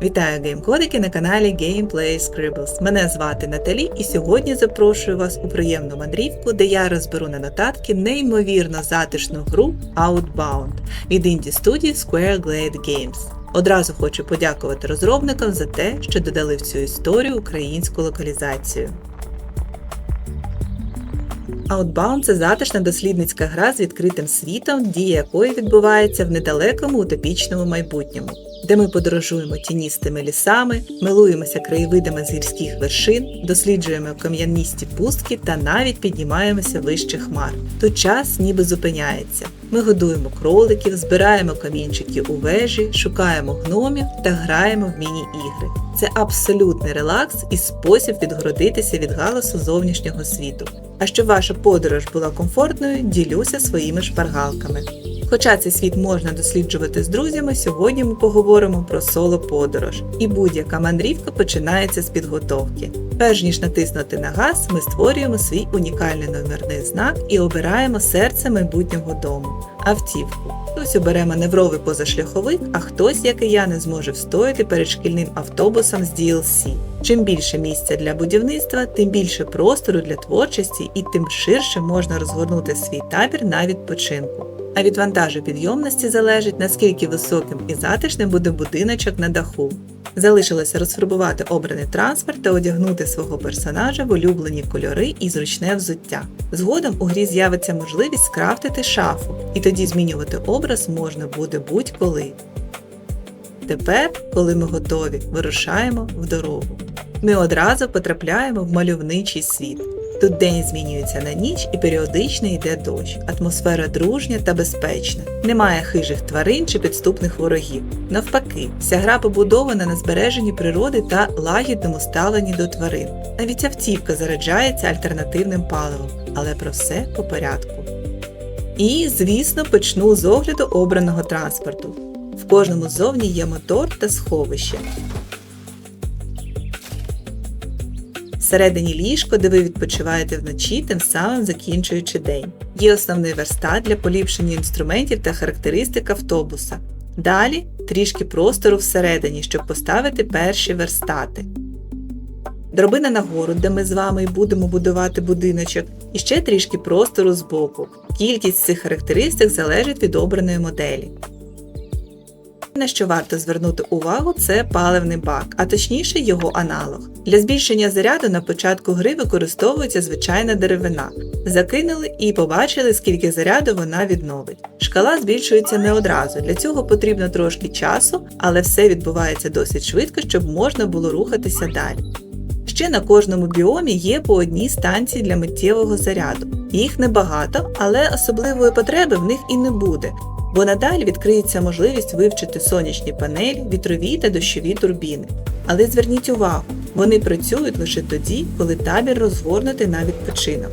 Вітаю геймкодики на каналі Gameplay Scribbles. Мене звати Наталі і сьогодні запрошую вас у приємну мандрівку, де я розберу на нотатки неймовірно затишну гру Outbound від інді-студії Square Glade Games. Одразу хочу подякувати розробникам за те, що додали в цю історію українську локалізацію. Outbound – це затишна дослідницька гра з відкритим світом, дія якої відбувається в недалекому утопічному майбутньому, де ми подорожуємо тіністими лісами, милуємося краєвидами з гірських вершин, досліджуємо кам'янисті пустки та навіть піднімаємося вище хмар. Тут час ніби зупиняється. Ми годуємо кроликів, збираємо камінчики у вежі, шукаємо гномів та граємо в міні-ігри. Це абсолютний релакс і спосіб відгородитися від галасу зовнішнього світу. А щоб ваша подорож була комфортною, ділюся своїми шпаргалками. Хоча цей світ можна досліджувати з друзями, сьогодні ми поговоримо про соло-подорож. І будь-яка мандрівка починається з підготовки. Перш ніж натиснути на газ, ми створюємо свій унікальний номерний знак і обираємо серце майбутнього дому – автівку. Хтось обере маневровий позашляховик, а хтось, як і я, не зможе встояти перед шкільним автобусом з DLC. Чим більше місця для будівництва, тим більше простору для творчості і тим ширше можна розгорнути свій табір на відпочинку. А від вантажопідйомності залежить, наскільки високим і затишним буде будиночок на даху. Залишилося розфарбувати обраний транспорт та одягнути свого персонажа в улюблені кольори і зручне взуття. Згодом у грі з'явиться можливість скрафтити шафу, і тоді змінювати образ можна буде будь-коли. Тепер, коли ми готові, вирушаємо в дорогу. Ми одразу потрапляємо в мальовничий світ. Тут день змінюється на ніч і періодично йде дощ. Атмосфера дружня та безпечна. Немає хижих тварин чи підступних ворогів. Навпаки, вся гра побудована на збереженні природи та лагідному ставленні до тварин. Навіть автівка заряджається альтернативним паливом. Але про все по порядку. І, звісно, почну з огляду обраного транспорту. В кожному ззовні є мотор та сховище. Всередині ліжко, де ви відпочиваєте вночі, тим самим закінчуючи день. Є основний верстат для поліпшення інструментів та характеристик автобуса. Далі трішки простору всередині, щоб поставити перші верстати. Драбина нагору, де ми з вами і будемо будувати будиночок, і ще трішки простору збоку. Кількість цих характеристик залежить від обраної моделі. На що варто звернути увагу – це паливний бак, а точніше його аналог. Для збільшення заряду на початку гри використовується звичайна деревина. Закинули і побачили, скільки заряду вона відновить. Шкала збільшується не одразу, для цього потрібно трошки часу, але все відбувається досить швидко, щоб можна було рухатися далі. Ще на кожному біомі є по одній станції для миттєвого заряду. Їх небагато, але особливої потреби в них і не буде. Бо надалі відкриється можливість вивчити сонячні панелі, вітрові та дощові турбіни. Але зверніть увагу, вони працюють лише тоді, коли табір розгорнутий на відпочинок.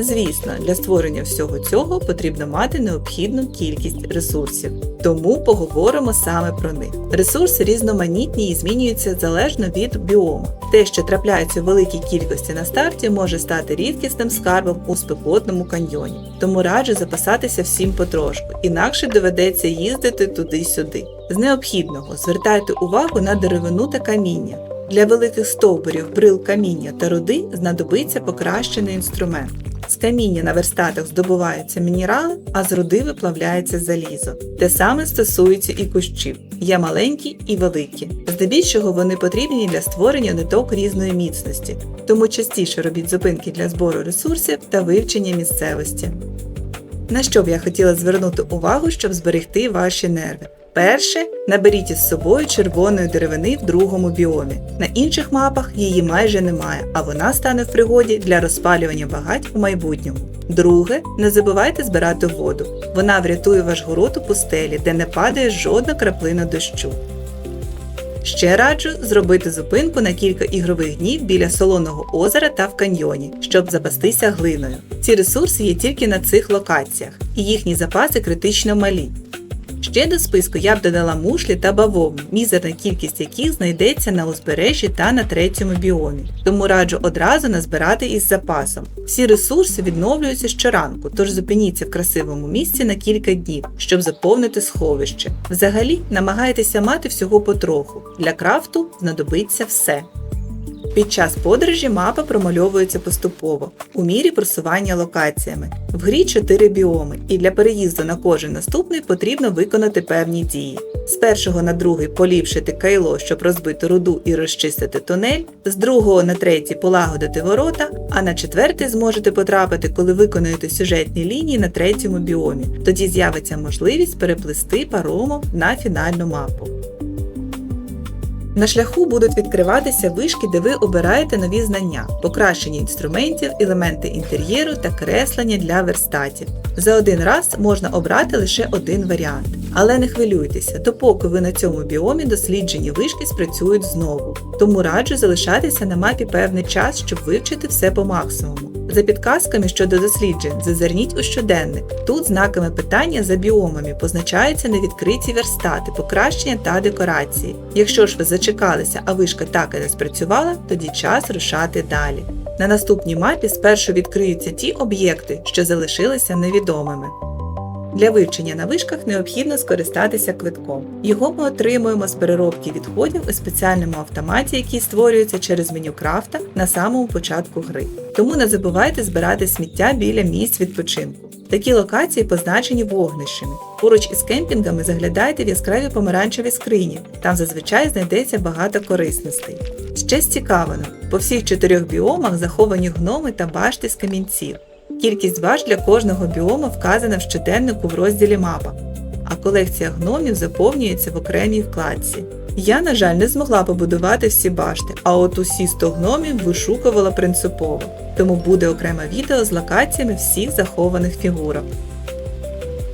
Звісно, для створення всього цього потрібно мати необхідну кількість ресурсів. Тому поговоримо саме про них. Ресурси різноманітні і змінюються залежно від біому. Те, що трапляється у великій кількості на старті, може стати рідкісним скарбом у спекотному каньйоні. Тому раджу запасатися всім потрошку, інакше доведеться їздити туди-сюди. З необхідного звертайте увагу на деревину та каміння. Для великих стовбурів, брил каміння та руди знадобиться покращений інструмент. З каміння на верстатах здобуваються мінерали, а з руди виплавляється залізо. Те саме стосується і кущів. Є маленькі і великі. Здебільшого вони потрібні для створення ниток різної міцності, тому частіше робіть зупинки для збору ресурсів та вивчення місцевості. На що б я хотіла звернути увагу, щоб зберегти ваші нерви? Перше, наберіть із собою червоної деревини в другому біомі. На інших мапах її майже немає, а вона стане в пригоді для розпалювання багать у майбутньому. Друге, не забувайте збирати воду. Вона врятує ваш город у пустелі, де не падає жодна краплина дощу. Ще раджу зробити зупинку на кілька ігрових днів біля солоного озера та в каньйоні, щоб запастися глиною. Ці ресурси є тільки на цих локаціях, і їхні запаси критично малі. Ще Ще до списку я б додала мушлі та бавовну, мізерна кількість яких знайдеться на узбережжі та на третьому біомі. Тому раджу одразу назбирати із запасом. Всі ресурси відновлюються щоранку, тож зупиніться в красивому місці на кілька днів, щоб заповнити сховище. Взагалі, намагайтеся мати всього потроху. Для крафту знадобиться все. Під час подорожі мапа промальовується поступово, у мірі просування локаціями. В грі 4 біоми, і для переїзду на кожен наступний потрібно виконати певні дії. З першого на другий поліпшити кайло, щоб розбити руду і розчистити тунель, з другого на третій полагодити ворота, а на четвертий зможете потрапити, коли виконуєте сюжетні лінії на третьому біомі. Тоді з'явиться можливість переплисти паромом на фінальну мапу. На шляху будуть відкриватися вишки, де ви обираєте нові знання, покращення інструментів, елементи інтер'єру та креслення для верстатів. За один раз можна обрати лише один варіант. Але не хвилюйтеся, допоки ви на цьому біомі досліджені вишки спрацюють знову. Тому раджу залишатися на мапі певний час, щоб вивчити все по максимуму. За підказками щодо досліджень зазирніть у щоденник. Тут знаками питання за біомами позначаються невідкриті верстати, покращення та декорації. Якщо ж ви зачекалися, а вишка так і не спрацювала, тоді час рушати далі. На наступній мапі спершу відкриються ті об'єкти, що залишилися невідомими. Для вивчення на вишках необхідно скористатися квитком. Його ми отримуємо з переробки відходів у спеціальному автоматі, який створюється через меню крафта на самому початку гри. Тому не забувайте збирати сміття біля місць відпочинку. Такі локації позначені вогнищами. Поруч із кемпінгами заглядайте в яскраві помаранчеві скрині, там зазвичай знайдеться багато корисностей. Ще з цікавого, по всіх 4 біомах заховані гноми та башти з камінців. Кількість баш для кожного біома вказана в щоденнику в розділі «Мапа», а колекція гномів заповнюється в окремій вкладці. Я, на жаль, не змогла побудувати всі башти, а от усі 100 гномів вишукувала принципово, тому буде окреме відео з локаціями всіх захованих фігурок.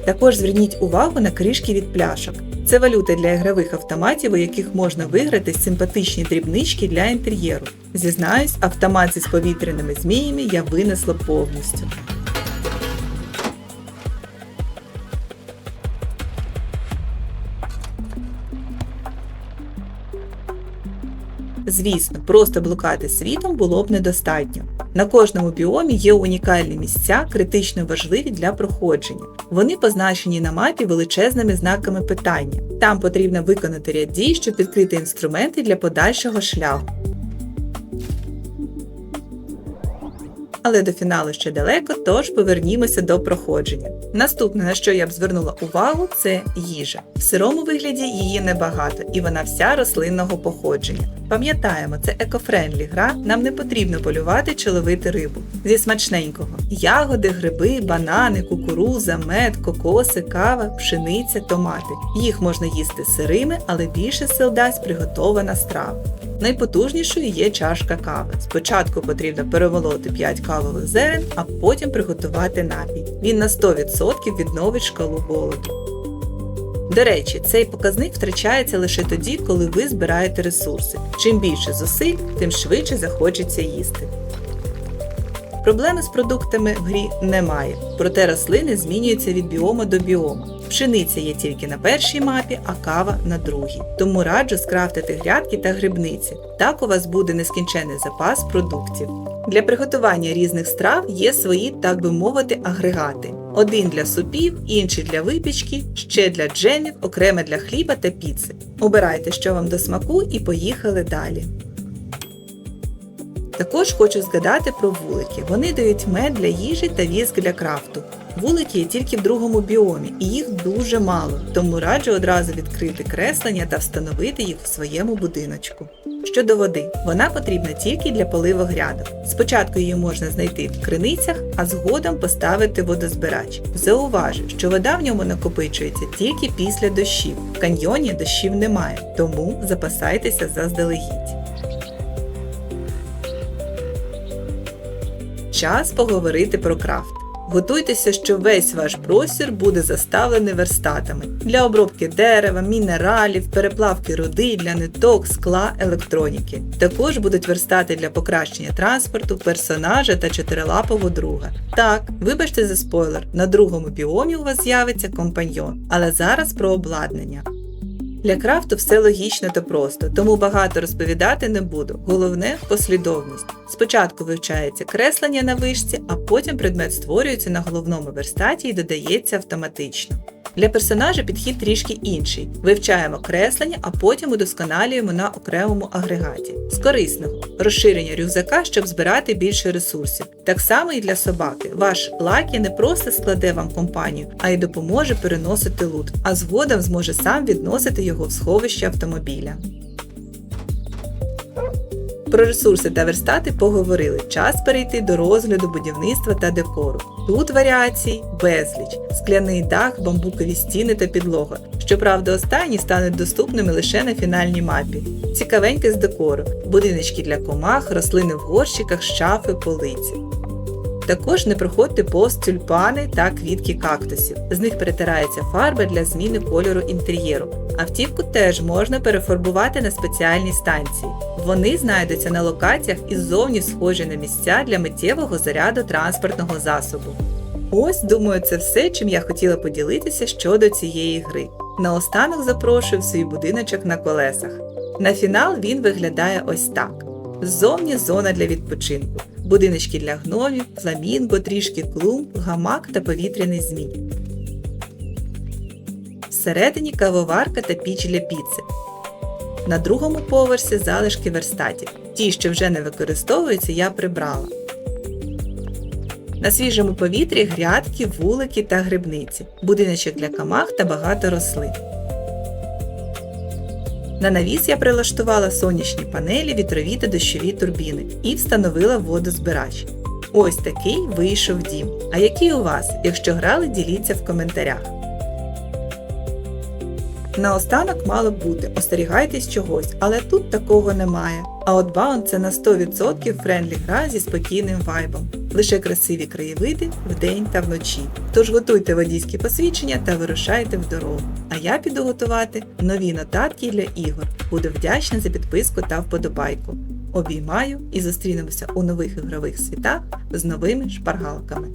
Також зверніть увагу на кришки від пляшок. Це валюта для ігрових автоматів, у яких можна виграти симпатичні дрібнички для інтер'єру. Зізнаюсь, автомат із повітряними зміями я винесла повністю. Звісно, просто блукати світом було б недостатньо. На кожному біомі є унікальні місця, критично важливі для проходження. Вони позначені на мапі величезними знаками питання. Там потрібно виконати ряд дій, щоб відкрити інструменти для подальшого шляху. Але до фіналу ще далеко, тож повернімося до проходження. Наступне, на що я б звернула увагу, це їжа. В сирому вигляді її небагато, і вона вся рослинного походження. Пам'ятаємо, це екофрендлі гра, нам не потрібно полювати чи ловити рибу. Зі смачненького – ягоди, гриби, банани, кукурудза, мед, кокоси, кава, пшениця, томати. Їх можна їсти сирими, але більше сил дасть приготована страва. Найпотужнішою є чашка кави. Спочатку потрібно перемолоти 5 кавових зерен, а потім приготувати напій. Він на 100% відновить шкалу голоду. До речі, цей показник втрачається лише тоді, коли ви збираєте ресурси. Чим більше зусиль, тим швидше захочеться їсти. Проблеми з продуктами в грі немає, проте рослини змінюються від біому до біому. Пшениця є тільки на першій мапі, а кава на другій. Тому раджу скрафтити грядки та грибниці. Так у вас буде нескінченний запас продуктів. Для приготування різних страв є свої, так би мовити, агрегати. Один для супів, інший для випічки, ще для джемів, окремо для хліба та піци. Обирайте, що вам до смаку, і поїхали далі. Також хочу згадати про вулики. Вони дають мед для їжі та віск для крафту. Вулики є тільки в другому біомі, і їх дуже мало, тому раджу одразу відкрити креслення та встановити їх в своєму будиночку. Щодо води, вона потрібна тільки для поливу грядок. Спочатку її можна знайти в криницях, а згодом поставити водозбирач. Зауважу, що вода в ньому накопичується тільки після дощів. В каньйоні дощів немає, тому запасайтеся заздалегідь. Час поговорити про крафт. Готуйтеся, що весь ваш простір буде заставлений верстатами для обробки дерева, мінералів, переплавки руди, для ниток, скла, електроніки. Також будуть верстати для покращення транспорту, персонажа та чотирилапого друга. Так, вибачте за спойлер, на другому біомі у вас з'явиться компаньйон, але зараз про обладнання. Для крафту все логічно та просто, тому багато розповідати не буду. Головне – послідовність. Спочатку вивчається креслення на вишці, а потім предмет створюється на головному верстаті і додається автоматично. Для персонажа підхід трішки інший. Вивчаємо креслення, а потім удосконалюємо на окремому агрегаті. З корисного – розширення рюкзака, щоб збирати більше ресурсів. Так само і для собаки. Ваш Лакі не просто складе вам компанію, а й допоможе переносити лут, а згодом зможе сам відносити його в сховище автомобіля. Про ресурси та верстати поговорили. Час перейти до розгляду будівництва та декору. Тут варіацій безліч. Скляний дах, бамбукові стіни та підлога. Щоправда, останні стануть доступними лише на фінальній мапі. Цікавеньке з декору. Будиночки для комах, рослини в горщиках, шафи, полиці. Також не проходьте повз тюльпани та квітки кактусів. З них перетирається фарба для зміни кольору інтер'єру. Автівку теж можна перефарбувати на спеціальній станції. Вони знайдуться на локаціях і ззовні схожі на місця для миттєвого заряду транспортного засобу. Ось, думаю, це все, чим я хотіла поділитися щодо цієї гри. Наостанок запрошую в свій будиночок на колесах. На фінал він виглядає ось так. Ззовні зона для відпочинку. Будиночки для гномів, фламінго, трішки клумб, гамак та повітряний змій. Всередині кавоварка та піч для піци. На другому поверсі залишки верстатів. Ті, що вже не використовуються, я прибрала. На свіжому повітрі грядки, вулики та грибниці. Будиночок для камах та багато рослин. На навіс я прилаштувала сонячні панелі, вітрові та дощові турбіни і встановила водозбирач. Ось такий вийшов дім. А який у вас? Якщо грали, діліться в коментарях. Наостанок мало б бути, остерігайтесь чогось, але тут такого немає. А от Bound – це на 100% френдлі гра зі спокійним вайбом. Лише красиві краєвиди вдень та вночі. Тож готуйте водійські посвідчення та вирушайте в дорогу. А я піду готувати нові нотатки для ігор. Буду вдячна за підписку та вподобайку. Обіймаю і зустрінемося у нових ігрових світах з новими шпаргалками.